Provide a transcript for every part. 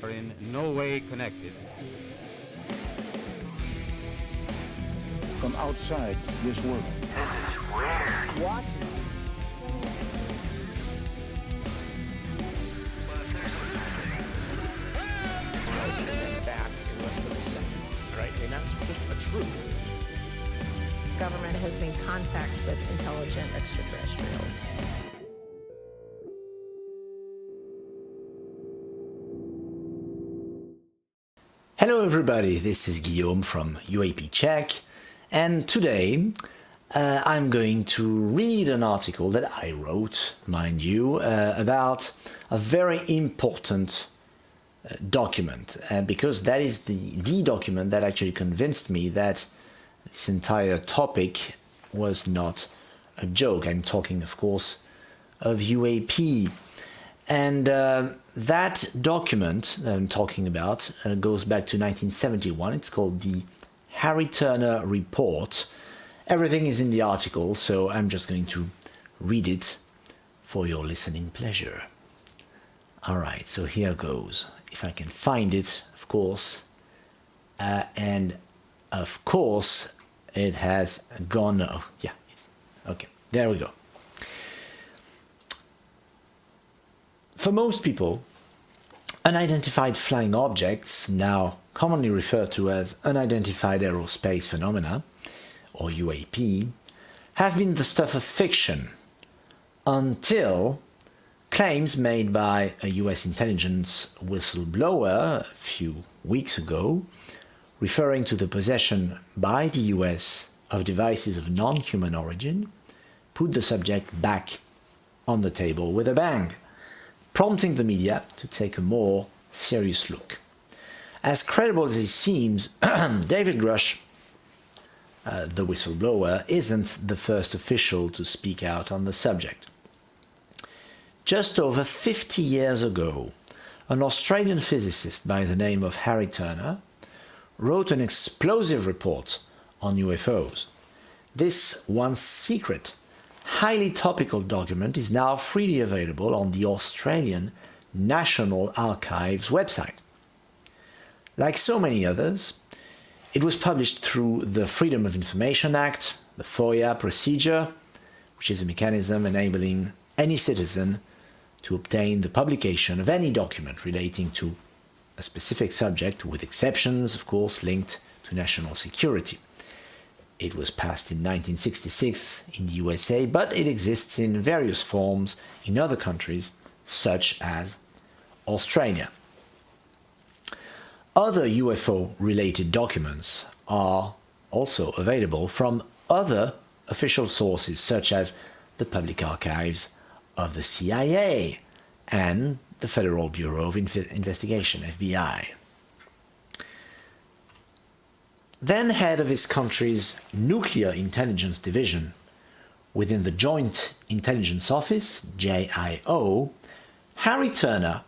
are in no way connected. From outside this world. What? And then back in less than a second, right? And that's just a truth. Government has made contact with intelligent extraterrestrials. Hello everybody, this is Guillaume from UAP Check, and today I'm going to read an article that I wrote, mind you, about a very important document, because that is the document that actually convinced me that this entire topic was not a joke. I'm talking, of course, of UAP. And that document that I'm talking about goes back to 1971. It's called the Harry Turner Report. Everything is in the article, so I'm just going to read it for your listening pleasure. Alright, so here goes. If I can find it, of course. And of course, it has gone. Oh, yeah, okay, there we go. For most people, unidentified flying objects, now commonly referred to as unidentified aerospace phenomena, or UAP, have been the stuff of fiction until claims made by a US intelligence whistleblower a few weeks ago, referring to the possession by the US of devices of non-human origin, put the subject back on the table with a bang, prompting the media to take a more serious look. As credible as it seems, David Grush, the whistleblower, isn't the first official to speak out on the subject. Just over 50 years ago, an Australian physicist by the name of Harry Turner wrote an explosive report on UFOs. This once secret, highly topical document is now freely available on the Australian National Archives website. Like so many others, it was published through the Freedom of Information Act, the FOIA procedure, which is a mechanism enabling any citizen to obtain the publication of any document relating to a specific subject, with exceptions, of course, linked to national security. It was passed in 1966 in the USA, but it exists in various forms in other countries, such as Australia. Other UFO-related documents are also available from other official sources, such as the Public Archives of the CIA and the Federal Bureau of Investigation, FBI. Then head of his country's Nuclear Intelligence Division within the Joint Intelligence Office, JIO, Harry Turner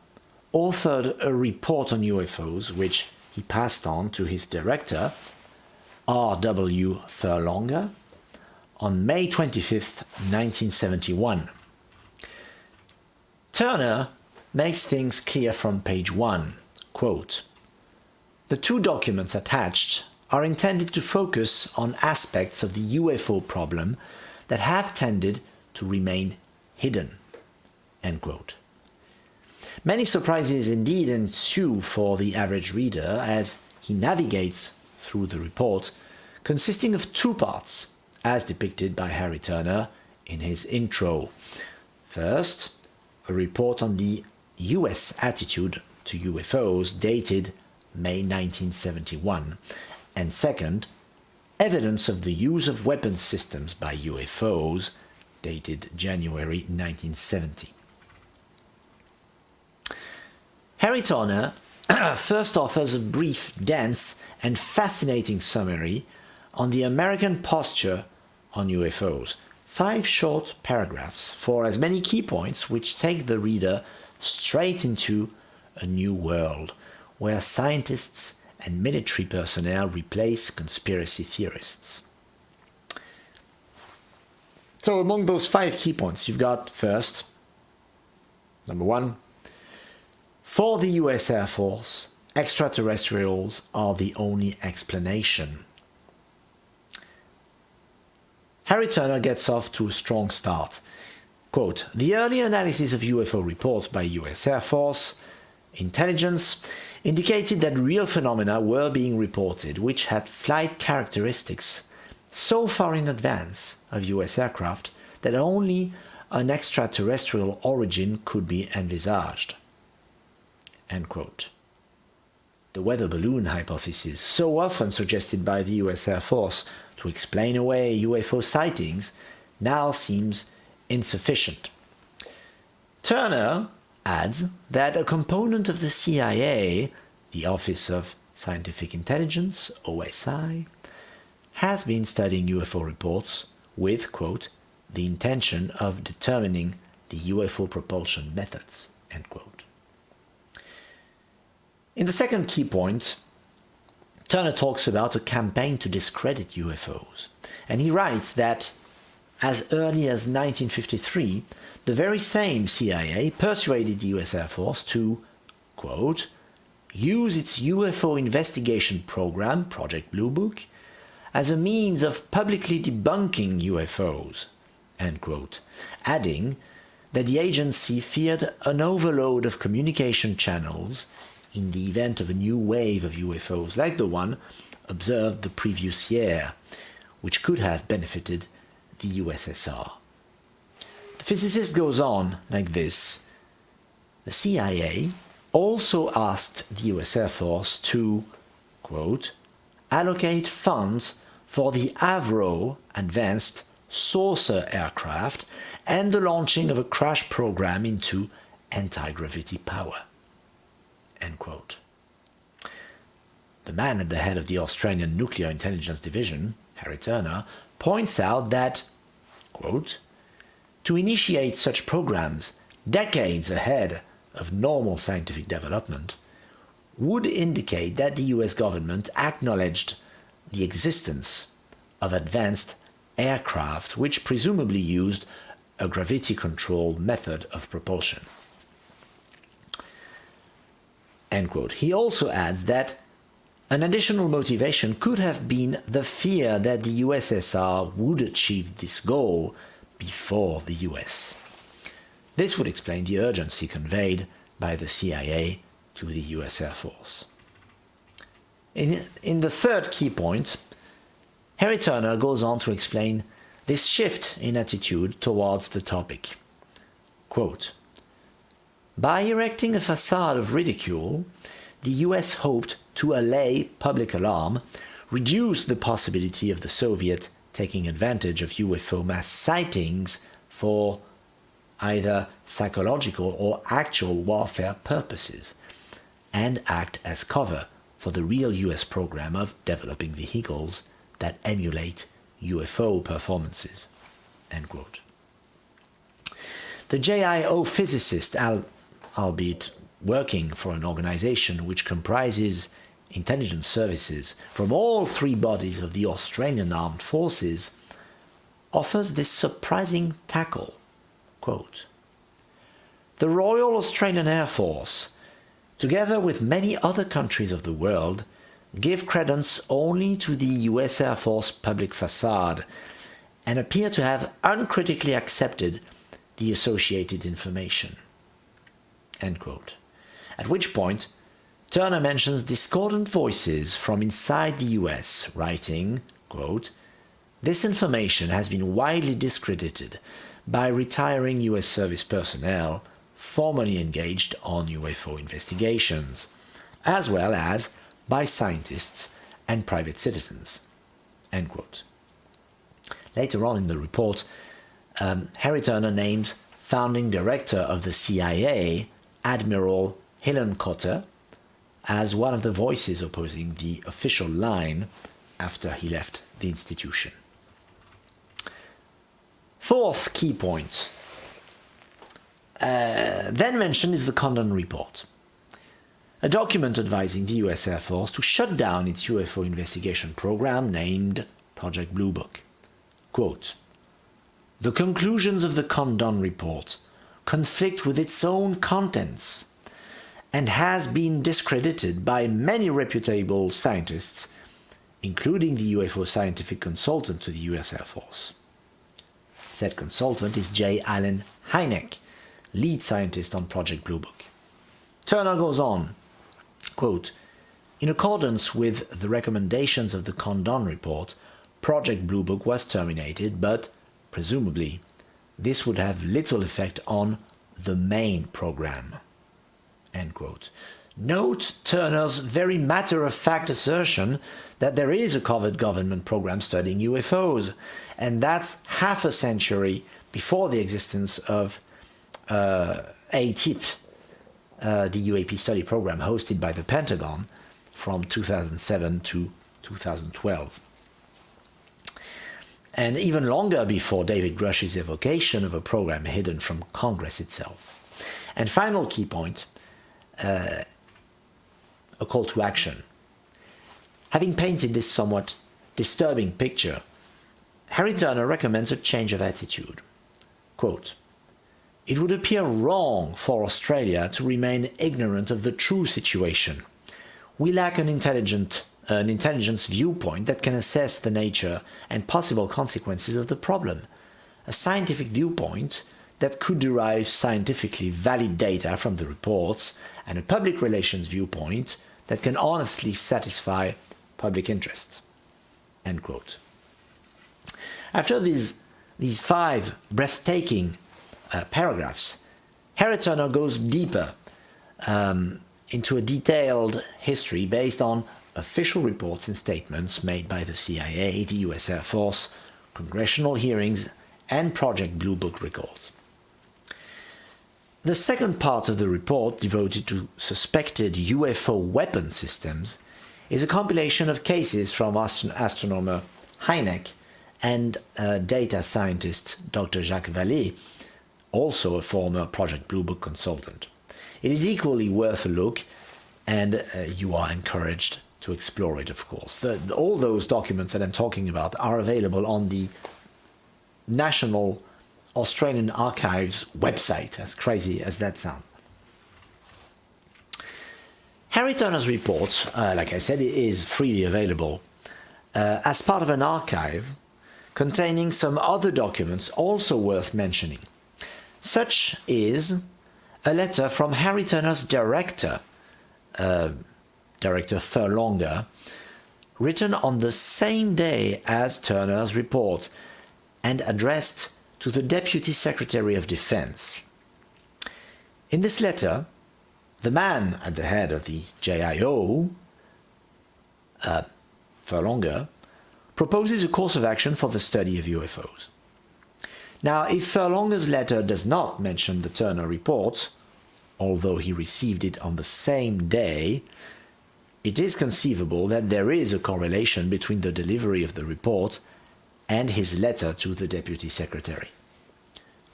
authored a report on UFOs which he passed on to his director, R.W. Furlonger, on May 25, 1971. Turner makes things clear from page 1, quote, "The two documents attached are intended to focus on aspects of the UFO problem that have tended to remain hidden." End quote. Many surprises indeed ensue for the average reader as he navigates through the report, consisting of two parts, as depicted by Harry Turner in his intro. First, a report on the US attitude to UFOs dated May 1971, and second, evidence of the use of weapon systems by UFOs dated January 1970. Harry Turner first offers a brief, dense, and fascinating summary on the American posture on UFOs. 5 short paragraphs for as many key points which take the reader straight into a new world where scientists and military personnel replace conspiracy theorists. So among those 5 key points, you've got first, number 1, For the US Air Force, extraterrestrials are the only explanation. Harry Turner gets off to a strong start. Quote, the early analysis of UFO reports by US Air Force intelligence indicated that real phenomena were being reported which had flight characteristics so far in advance of US aircraft that only an extraterrestrial origin could be envisaged. End quote. The weather balloon hypothesis, so often suggested by the US Air Force to explain away UFO sightings, now seems insufficient. Turner adds that a component of the CIA, the Office of Scientific Intelligence, OSI, has been studying UFO reports with, quote, the intention of determining the UFO propulsion methods, end quote. In the second key point, Turner talks about a campaign to discredit UFOs, and he writes that as early as 1953, the very same CIA persuaded the US Air Force to, quote, use its UFO investigation program, Project Blue Book, as a means of publicly debunking UFOs, end quote, adding that the agency feared an overload of communication channels in the event of a new wave of UFOs like the one observed the previous year, which could have benefited the USSR. The physicist goes on like this. The CIA also asked the US Air Force to, quote, allocate funds for the Avro advanced saucer aircraft and the launching of a crash program into anti-gravity power, end quote. The man at the head of the Australian Nuclear Intelligence Division, Harry Turner, points out that, quote, to initiate such programs decades ahead of normal scientific development would indicate that the US government acknowledged the existence of advanced aircraft which presumably used a gravity-controlled method of propulsion. End quote. He also adds that an additional motivation could have been the fear that the USSR would achieve this goal before the US. This would explain the urgency conveyed by the CIA to the US Air Force. In the third key point, Harry Turner goes on to explain this shift in attitude towards the topic. Quote, by erecting a facade of ridicule, the US hoped to allay public alarm, reduce the possibility of the Soviet taking advantage of UFO mass sightings for either psychological or actual warfare purposes, and act as cover for the real US program of developing vehicles that emulate UFO performances. End quote. The JIO physicist, albeit working for an organization which comprises intelligence services from all three bodies of the Australian Armed Forces, offers this surprising tackle. Quote, the Royal Australian Air Force, together with many other countries of the world, give credence only to the US Air Force public facade and appear to have uncritically accepted the associated information. End quote. At which point, Turner mentions discordant voices from inside the US, writing, quote, this information has been widely discredited by retiring US service personnel formerly engaged on UFO investigations, as well as by scientists and private citizens. End quote. Later on in the report, Harry Turner names founding director of the CIA, Admiral Hillenkotter, as one of the voices opposing the official line after he left the institution. Fourth key point, then mentioned, is the Condon Report, a document advising the US Air Force to shut down its UFO investigation program named Project Blue Book. Quote, the conclusions of the Condon Report conflict with its own contents and has been discredited by many reputable scientists, including the UFO scientific consultant to the US Air Force. Said consultant is J. Allen Hynek, lead scientist on Project Blue Book. Turner goes on, quote, "In accordance with the recommendations of the Condon report, Project Blue Book was terminated, but, presumably, this would have little effect on the main program." End quote. Note Turner's very matter-of-fact assertion that there is a covered government program studying UFOs, and that's half a century before the existence of ATIP, the UAP study program hosted by the Pentagon from 2007 to 2012. And even longer before David Grush's evocation of a program hidden from Congress itself. And final key point, a call to action. Having painted this somewhat disturbing picture, Harry Turner recommends a change of attitude. Quote, "It would appear wrong for Australia to remain ignorant of the true situation. We lack an intelligence viewpoint that can assess the nature and possible consequences of the problem, a scientific viewpoint that could derive scientifically valid data from the reports, and a public relations viewpoint that can honestly satisfy public interest." End quote. After these 5 breathtaking paragraphs, Harry Turner goes deeper into a detailed history based on official reports and statements made by the CIA, the US Air Force, congressional hearings, and Project Blue Book records. The second part of the report, devoted to suspected UFO weapon systems, is a compilation of cases from astronomer Hynek and data scientist Dr. Jacques Vallée, also a former Project Blue Book consultant. It is equally worth a look, and you are encouraged to explore it, of course. All those documents that I'm talking about are available on the National Australian Archives website, as crazy as that sounds. Harry Turner's report, like I said, is freely available as part of an archive containing some other documents also worth mentioning. Such is a letter from Harry Turner's director, Director Furlonger, written on the same day as Turner's report and addressed to the Deputy Secretary of Defense. In this letter, the man at the head of the JIO, Furlonger, proposes a course of action for the study of UFOs. Now, if Furlonger's letter does not mention the Turner report, although he received it on the same day, it is conceivable that there is a correlation between the delivery of the report and his letter to the Deputy Secretary.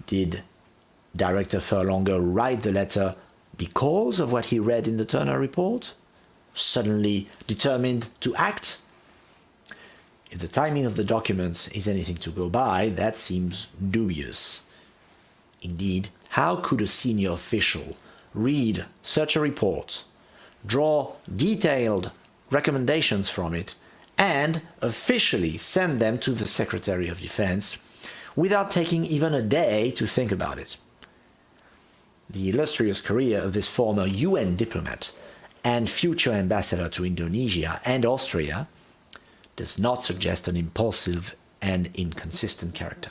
Did Director Furlonger write the letter because of what he read in the Turner report? Suddenly determined to act? If the timing of the documents is anything to go by, that seems dubious. Indeed, how could a senior official read such a report, draw detailed recommendations from it, and officially send them to the Secretary of Defense without taking even a day to think about it? The illustrious career of this former UN diplomat and future ambassador to Indonesia and Austria does not suggest an impulsive and inconsistent character.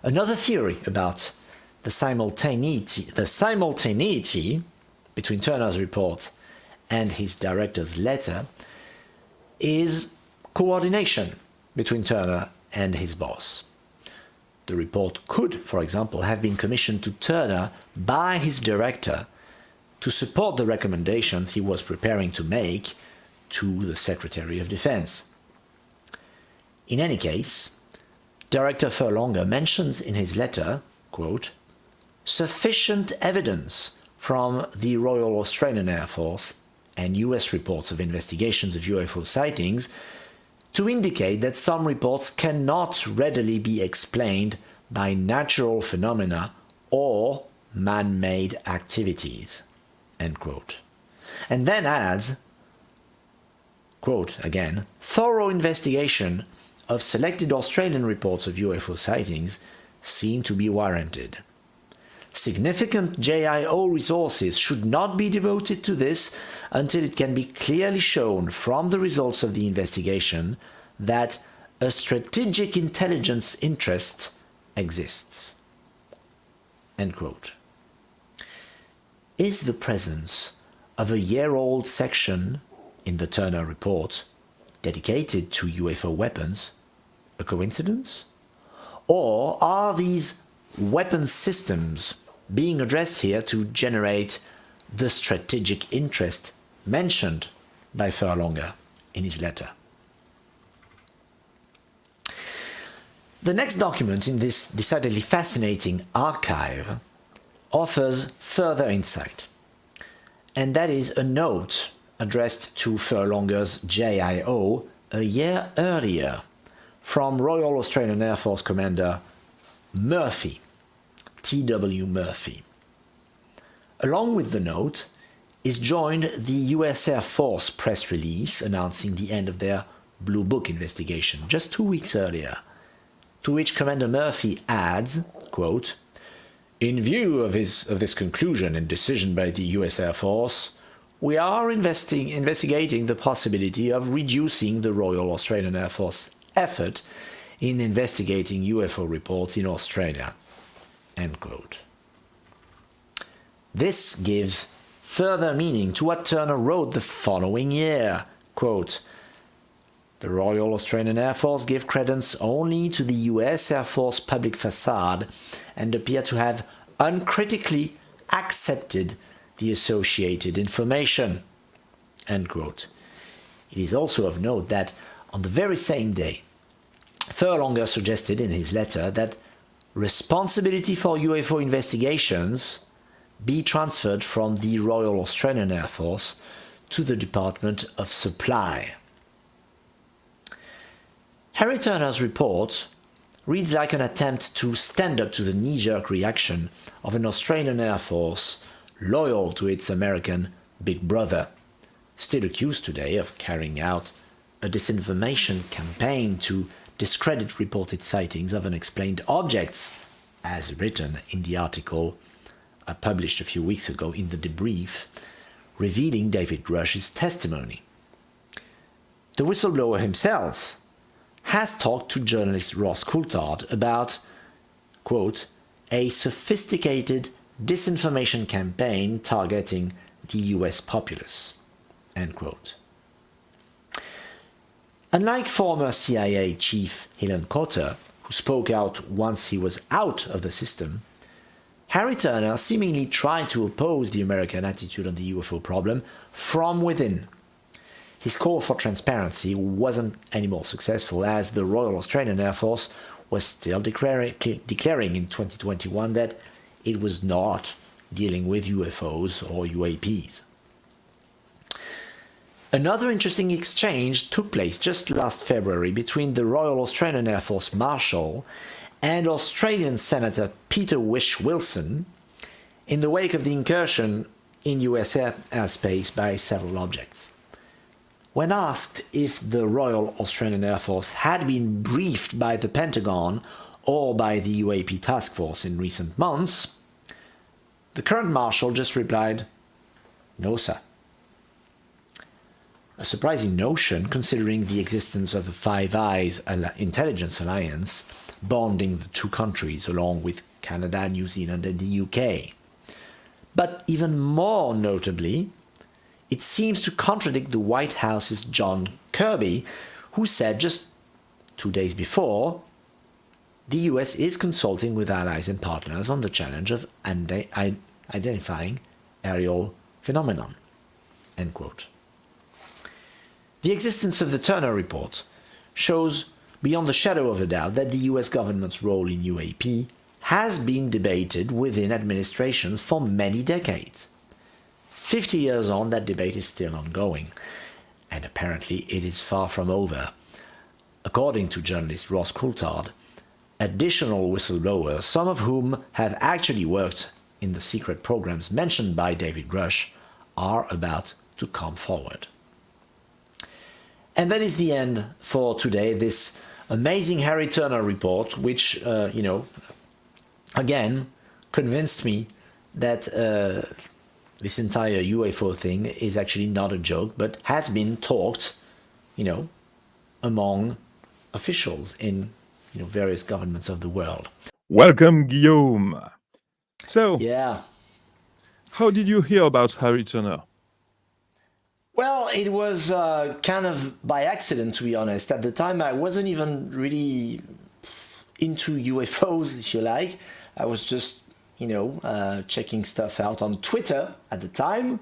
Another theory about the simultaneity between Turner's report and his director's letter is coordination between Turner and his boss. The report could, for example, have been commissioned to Turner by his director to support the recommendations he was preparing to make to the Secretary of Defense. In any case, Director Furlonger mentions in his letter, quote, "sufficient evidence from the Royal Australian Air Force and US reports of investigations of UFO sightings to indicate that some reports cannot readily be explained by natural phenomena or man-made activities." end quote. And then adds, quote again, thorough investigation of selected Australian reports of UFO sightings seem to be warranted. Significant JIO resources should not be devoted to this until it can be clearly shown from the results of the investigation that a strategic intelligence interest exists. End quote. Is the presence of a year-old section in the Turner Report dedicated to UFO weapons a coincidence? Or are these weapons systems being addressed here to generate the strategic interest mentioned by Furlonger in his letter? The next document in this decidedly fascinating archive offers further insight, and that is a note addressed to Furlonger's JIO a year earlier from Royal Australian Air Force Commander Murphy, T.W. Murphy. Along with the note is joined the US Air Force press release announcing the end of their Blue Book investigation just 2 weeks earlier, to which Commander Murphy adds, quote, "In view of this conclusion and decision by the US Air Force, we are investigating the possibility of reducing the Royal Australian Air Force effort in investigating UFO reports in Australia." End quote. This gives further meaning to what Turner wrote the following year, quote, "The Royal Australian Air Force give credence only to the US Air Force public facade and appear to have uncritically accepted the associated information." End quote. It is also of note that on the very same day, Furlonger suggested in his letter that responsibility for UFO investigations be transferred from the Royal Australian Air Force to the Department of Supply. Harry Turner's report reads like an attempt to stand up to the knee-jerk reaction of an Australian Air Force loyal to its American big brother, still accused today of carrying out a disinformation campaign to discredit reported sightings of unexplained objects, as written in the article published a few weeks ago in The Debrief, revealing David Rush's testimony. The whistleblower himself has talked to journalist Ross Coulthard about, quote, "a sophisticated disinformation campaign targeting the US populace," end quote. Unlike former CIA chief Helen Cotter, who spoke out once he was out of the system, Harry Turner seemingly tried to oppose the American attitude on the UFO problem from within. His call for transparency wasn't any more successful, as the Royal Australian Air Force was still declaring in 2021 that it was not dealing with UFOs or UAPs. Another interesting exchange took place just last February between the Royal Australian Air Force Marshal and Australian Senator Peter Whish-Wilson in the wake of the incursion in US airspace by several objects. When asked if the Royal Australian Air Force had been briefed by the Pentagon or by the UAP task force in recent months, the current Marshal just replied, "No, sir." A surprising notion, considering the existence of the Five Eyes intelligence alliance bonding the two countries along with Canada, New Zealand and the UK. But even more notably, it seems to contradict the White House's John Kirby, who said just 2 days before, the US is consulting with allies and partners on the challenge of identifying aerial phenomenon. End quote. The existence of the Turner Report shows beyond the shadow of a doubt that the US government's role in UAP has been debated within administrations for many decades. 50 years on, that debate is still ongoing, and apparently it is far from over. According to journalist Ross Coulthard, additional whistleblowers, some of whom have actually worked in the secret programs mentioned by David Rush, are about to come forward. And that is the end for today, this amazing Harry Turner report, which, again, convinced me that this entire UFO thing is actually not a joke, but has been talked, among officials in various governments of the world. Welcome, Guillaume. So, Yeah. how did you hear about Harry Turner? Well, it was kind of by accident, to be honest. At the time, I wasn't even really into UFOs, if you like. I was just, checking stuff out on Twitter at the time.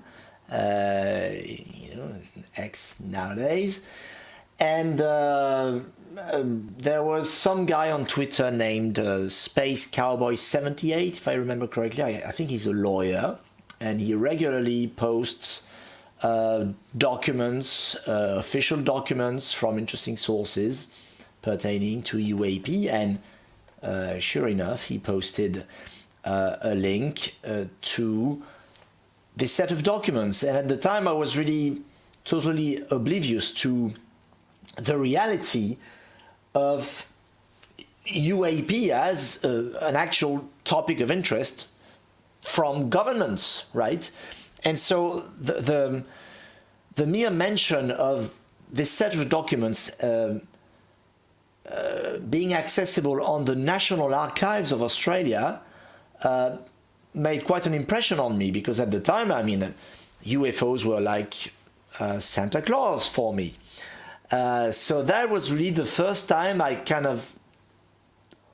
X nowadays. And there was some guy on Twitter named Space Cowboy 78, if I remember correctly. I think he's a lawyer, and he regularly posts documents, official documents from interesting sources pertaining to UAP, and sure enough, he posted a link to this set of documents. And at the time, I was really totally oblivious to the reality of UAP as an actual topic of interest from governments, right? And so the mere mention of this set of documents being accessible on the National Archives of Australia made quite an impression on me, because at the time, UFOs were like Santa Claus for me. So that was really the first time I kind of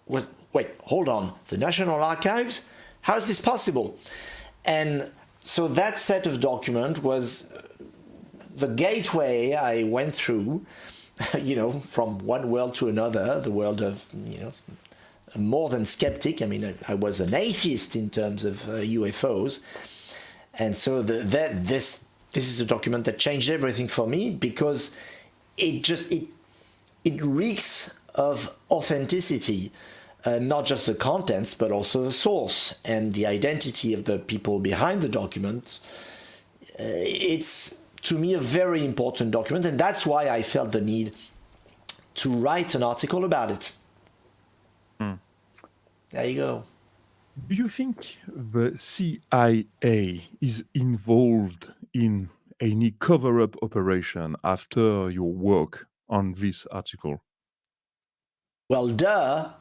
wait, hold on, the National Archives? How is this possible? And so that set of document was the gateway I went through, from one world to another, the world of, more than skeptic. I was an atheist in terms of UFOs. And so this is a document that changed everything for me, because it reeks of authenticity, not just the contents, but also the source and the identity of the people behind the document. It's, to me, a very important document, and that's why I felt the need to write an article about it. There you go. Do you think the CIA is involved in any cover-up operation after your work on this article? Well, duh.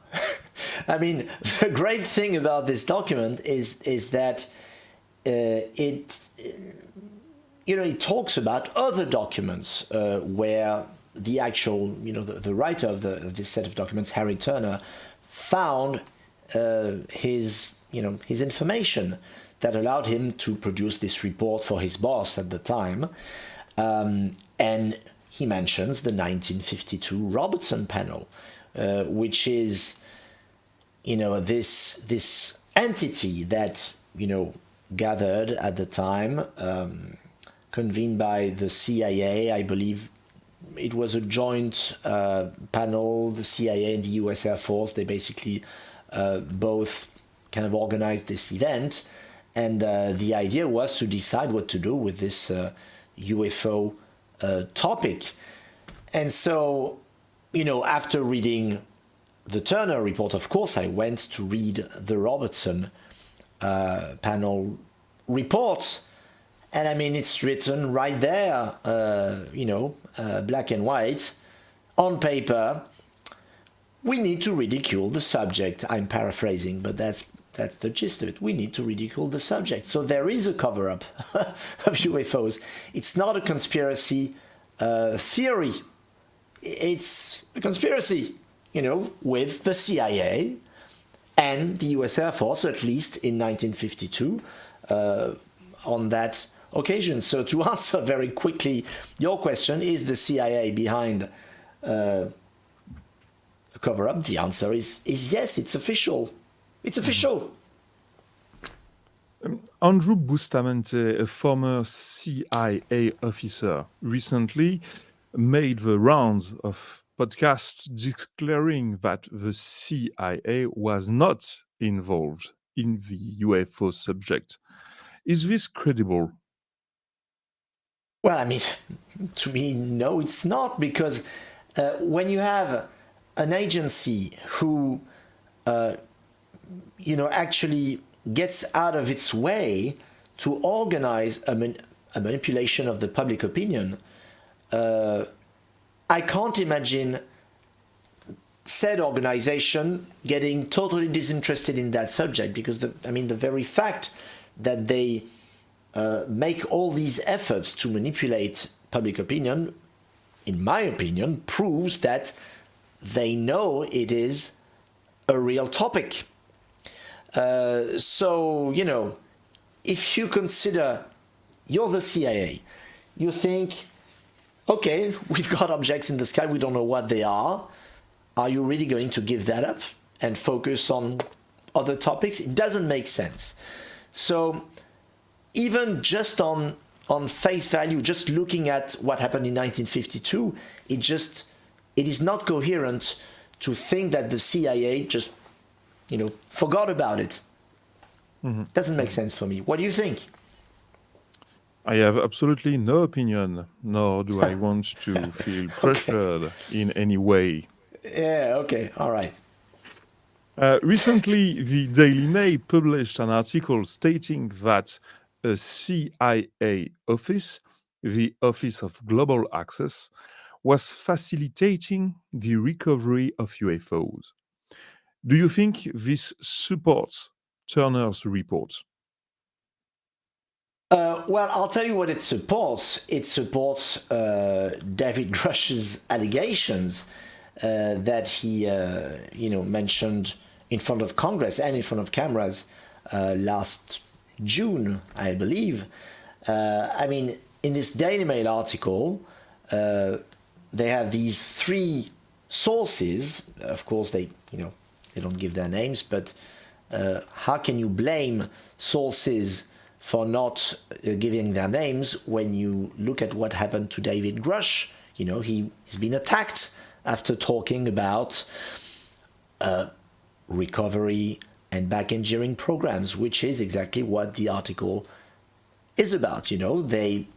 The great thing about this document is that it talks about other documents where the actual, the writer of this set of documents, Harry Turner, found his information that allowed him to produce this report for his boss at the time. And he mentions the 1952 Robertson panel, which is, this entity that, gathered at the time, convened by the CIA. I believe it was a joint panel, the CIA and the US Air Force. They basically both kind of organized this event. And the idea was to decide what to do with this UFO topic. And so, after reading the Turner report, of course, I went to read the Robertson panel report. And it's written right there, black and white, on paper. We need to ridicule the subject. I'm paraphrasing, but that's the gist of it. We need to ridicule the subject. So there is a cover-up of UFOs. It's not a conspiracy theory. It's a conspiracy, with the CIA and the US Air Force, at least in 1952, on that occasion. So to answer very quickly your question, is the CIA behind a cover-up? The answer is yes, it's official. It's official. Andrew Bustamante, a former CIA officer, recently made the rounds of podcasts declaring that the CIA was not involved in the UFO subject. Is this credible? Well, I mean, to me, no, it's not, because when you have an agency who, actually gets out of its way to organize a manipulation of the public opinion, I can't imagine said organization getting totally disinterested in that subject, because the very fact that they make all these efforts to manipulate public opinion, in my opinion, proves that they know it is a real topic. So, if you consider you're the CIA, you think, okay, we've got objects in the sky, we don't know what they are. Are you really going to give that up and focus on other topics? It doesn't make sense. So even just on face value, just looking at what happened in 1952, it is not coherent to think that the CIA just, forgot about it. Mm-hmm. Doesn't make sense for me. What do you think? I have absolutely no opinion, nor do I want to feel pressured in any way. Yeah, okay, all right. Recently, the Daily Mail published an article stating that a CIA office, the Office of Global Access, was facilitating the recovery of UFOs. Do you think this supports Turner's report? Well, I'll tell you what it supports. It supports David Grush's allegations that he, mentioned in front of Congress and in front of cameras last June, I believe. In this Daily Mail article, they have these three sources. Of course, they don't give their names, but how can you blame sources for not giving their names when you look at what happened to David Grush? He's been attacked after talking about recovery and back engineering programs, which is exactly what the article is about. They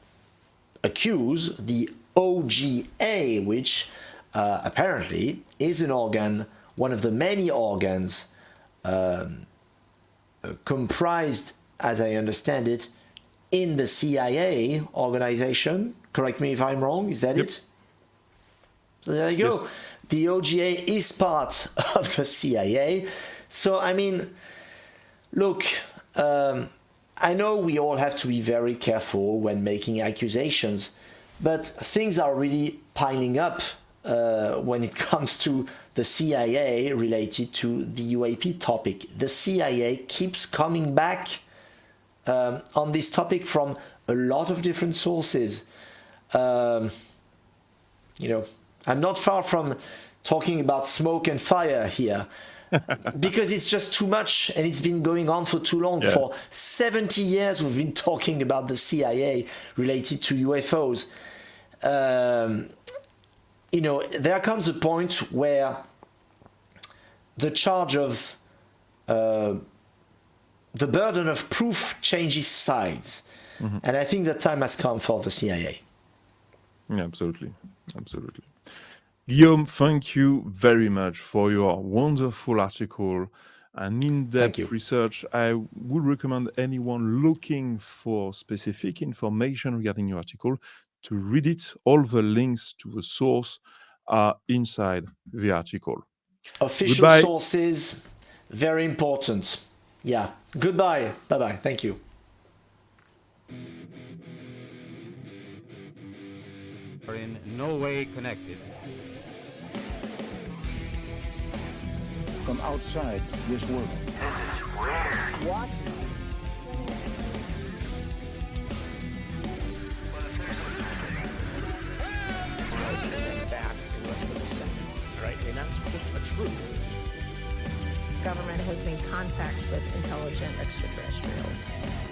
accuse the OGA, which apparently is an organ, one of the many organs comprised, as I understand it, in the CIA organization. Correct me if I'm wrong, is that it? So there you go. Yes. The OGA is part of the CIA. So, look, I know we all have to be very careful when making accusations, but things are really piling up when it comes to the CIA related to the UAP topic. The CIA keeps coming back on this topic from a lot of different sources. I'm not far from talking about smoke and fire here, because it's just too much and it's been going on for too long. Yeah. For 70 years we've been talking about the CIA related to UFOs. There comes a point where the charge of the burden of proof changes sides. Mm-hmm. And I think the time has come for the CIA. Yeah, absolutely. Guillaume, thank you very much for your wonderful article and in-depth research. I would recommend anyone looking for specific information regarding your article to read it. All the links to the source are inside the article. Official sources, very important. Yeah. Goodbye. Bye-bye. Thank you. Are in no way connected. From outside this world. This is weird. What? And then back in less than a second, right? That's just a truth. Government has made contact with intelligent extraterrestrials.